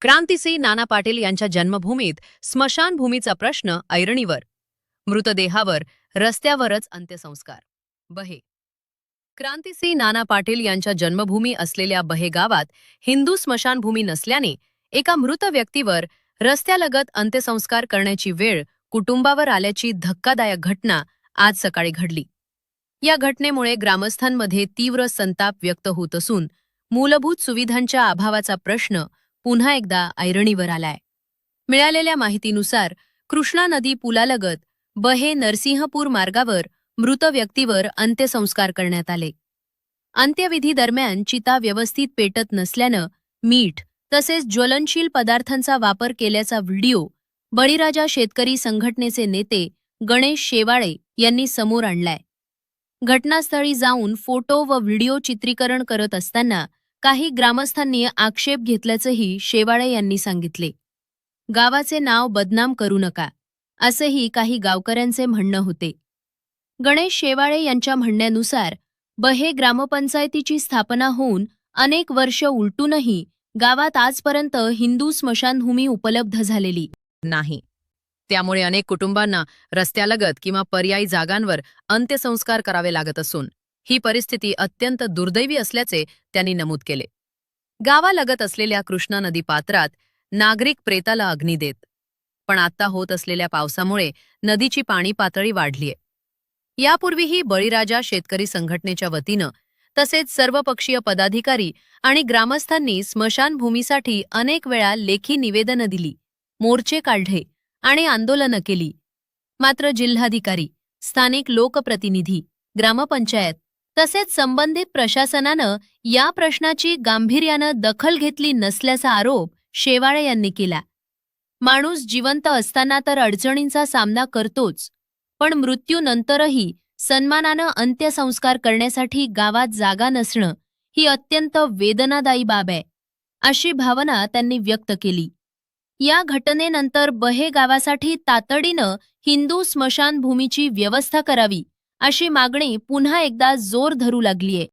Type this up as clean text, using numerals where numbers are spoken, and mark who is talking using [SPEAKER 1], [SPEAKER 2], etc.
[SPEAKER 1] क्रांतिसिंह नाना पाटील यांच्या जन्मभूमीत स्मशानभूमीचा प्रश्न ऐरणीवर. मृतदेहावर रस्त्यावरच अंत्यसंस्कार. बहे. क्रांतिसिंह नाना पाटील यांच्या जन्मभूमी असलेल्या बहे गावात हिंदू स्मशानभूमी नसल्याने एका मृत व्यक्तीवर रस्त्यालगत अंत्यसंस्कार करण्याची वेळ कुटुंबावर आल्याची धक्कादायक घटना आज सकाळी घडली. या घटनेमुळे ग्रामस्थांमध्ये तीव्र संताप व्यक्त होत असून मूलभूत सुविधांच्या अभावाचा प्रश्न पुन्हा एकदा ऐरणीवर आलाय. मिळालेल्या माहितीनुसार कृष्णा नदी पुलालगत बहे नरसिंहपूर मार्गावर मृत व्यक्तीवर अंत्यसंस्कार करण्यात आले. अंत्यविधी दरम्यान चिता व्यवस्थित पेटत नसल्यानं मीठ तसेच ज्वलनशील पदार्थांचा वापर केल्याचा व्हिडिओ बळीराजा शेतकरी संघटनेचे नेते गणेश शेवाळे यांनी समोर आणलाय. घटनास्थळी जाऊन फोटो व व्हिडिओ चित्रीकरण करत असताना काही ग्रामस्थांनी आक्षेप घेतल्याचंही शेवाळे यांनी सांगितले. गावाचे नाव बदनाम करू नका, असंही काही गावकऱ्यांचे म्हणणं होते. गणेश शेवाळे यांच्या म्हणण्यानुसार बहे ग्रामपंचायतीची स्थापना होऊन अनेक वर्ष उलटूनही गावात आजपर्यंत हिंदू स्मशानभूमी उपलब्ध झालेली नाही. त्यामुळे अनेक कुटुंबांना रस्त्यालगत किंवा पर्यायी जागांवर अंत्यसंस्कार करावे लागत असून ही परिस्थिती अत्यंत दुर्दैवी असल्याचे त्यांनी नमूद केले. गावालगत असलेल्या कृष्णा नदी पात्रात नागरिक प्रेताला अग्नी देत, पण आता होत असलेल्या पावसामुळे नदीची पाणी पातळी वाढलीय. यापूर्वीही बळीराजा शेतकरी संघटनेच्या वतीनं तसेच सर्वपक्षीय पदाधिकारी आणि ग्रामस्थांनी स्मशानभूमीसाठी अनेक वेळा लेखी निवेदनं दिली, मोर्चे काढले आणि आंदोलनं केली. मात्र जिल्हाधिकारी, स्थानिक लोकप्रतिनिधी, ग्रामपंचायत तसेच संबंधित प्रशासनानं या प्रश्नाची गांभीर्यानं दखल घेतली नसल्याचा आरोप शेवाळे यांनी केला. माणूस जिवंत असताना तर अडचणींचा सामना करतोच, पण मृत्यूनंतरही सन्मानानं अंत्यसंस्कार करण्यासाठी गावात जागा नसणं ही अत्यंत वेदनादायी बाब आहे, अशी भावना त्यांनी व्यक्त केली. या घटनेनंतर बहे गावासाठी तातडीनं हिंदू स्मशानभूमीची व्यवस्था करावी अशी मागणी पुन्हा एकदा जोर धरू लागलीय.